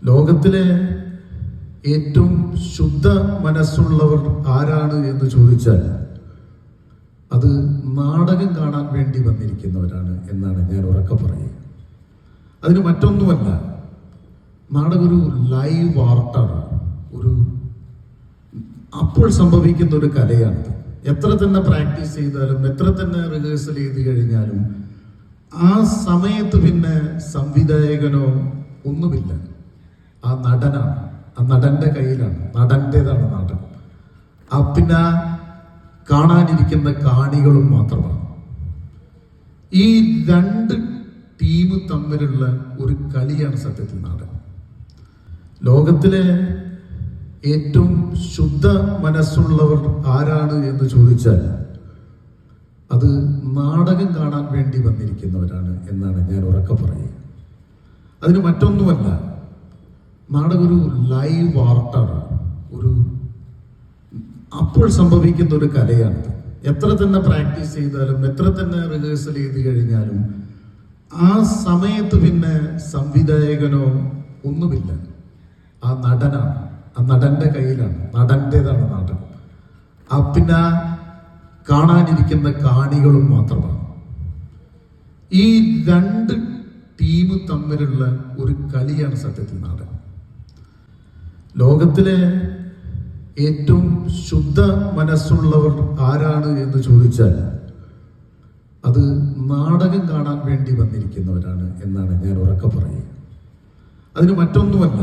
ലോകത്തിലെ ഏറ്റവും ശുദ്ധ മനസ്സുള്ളവർ ആരാണ് എന്ന് ചോദിച്ചാൽ അത് നാടകം കാണാൻ വേണ്ടി വന്നിരിക്കുന്നവരാണ് എന്നാണ് ഞാൻ ഉറക്കെ പറയുക. അതിന് മറ്റൊന്നുമല്ല, നാടകം ഒരു ലൈവ് ആർട്ടാണ്, ഒരു അപ്പോൾ സംഭവിക്കുന്ന ഒരു കലയാണിത്. എത്ര തന്നെ പ്രാക്ടീസ് ചെയ്താലും എത്ര തന്നെ റിഹേഴ്സൽ ചെയ്ത് കഴിഞ്ഞാലും ആ സമയത്ത് പിന്നെ സംവിധായകനോ ഒന്നുമില്ല. ആ നടനാണ്, ആ നടന്റെ കയ്യിലാണ്, നടന്റേതാണ് നാടകം. പിന്നെ കാണാനിരിക്കുന്ന കാണികളും മാത്രമാണ്. ഈ രണ്ട് ടീം തമ്മിലുള്ള ഒരു കളിയാണ് സത്യത്തിൽ നാടകം. ലോകത്തിലെ ഏറ്റവും ശുദ്ധ മനസ്സുള്ളവർ ആരാണ് എന്ന് ചോദിച്ചാൽ അത് നാടകം കാണാൻ വേണ്ടി വന്നിരിക്കുന്നവരാണ് എന്നാണ് ഞാൻ ഉറക്കെ പറയുക. അതിന് മറ്റൊന്നുമല്ല, നാടകം ഒരു ലൈവ് ആർട്ടാണ്, ഒരു അപ്പോൾ സംഭവിക്കുന്ന ഒരു കലയാണിത്. എത്ര തന്നെ പ്രാക്ടീസ് ചെയ്താലും എത്ര തന്നെ റിഹേഴ്സൽ ചെയ്ത് കഴിഞ്ഞാലും ആ സമയത്ത് പിന്നെ സംവിധായകനോ ഒന്നുമില്ല. ആ നടനാണ്, ആ നടന്റെ കയ്യിലാണ്, നടന്റേതാണ് നാടകം. പിന്നെ കാണാനിരിക്കുന്ന കാണികളും മാത്രമാണ്. ഈ രണ്ട് ടീം തമ്മിലുള്ള ഒരു കളിയാണ് സത്യത്തിൽ നാടകം. ലോകത്തിലെ ഏറ്റവും ശുദ്ധ മനസ്സുള്ളവർ ആരാണ് എന്ന് ചോദിച്ചാൽ അത് നാടകം കാണാൻ വേണ്ടി വന്നിരിക്കുന്നവരാണ് എന്നാണ് ഞാൻ ഉറക്കെ പറയുക. അതിന് മറ്റൊന്നുമല്ല,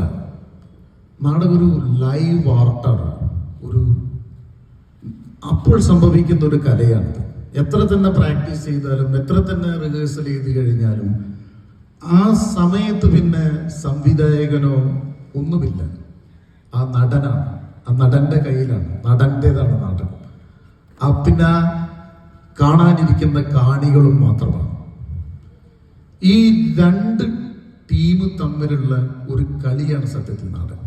നാടകം ഒരു ലൈവ് ആർട്ടാണ്, ഒരു അപ്പോൾ സംഭവിക്കുന്ന ഒരു കലയാണിത്. എത്ര തന്നെ പ്രാക്ടീസ് ചെയ്താലും എത്ര തന്നെ റിഹേഴ്സൽ ചെയ്ത് കഴിഞ്ഞാലും ആ സമയത്ത് പിന്നെ സംവിധായകനോ ഒന്നുമില്ല. ആ നടനാണ്, ആ നടന്റെ കയ്യിലാണ്, നടന്റേതാണ് നാടകം. പിന്നെ കാണാനിരിക്കുന്ന കാണികളും മാത്രമാണ്. ഈ രണ്ട് ടീം തമ്മിലുള്ള ഒരു കളിയാണ് സത്യത്തിൽ നാടകം.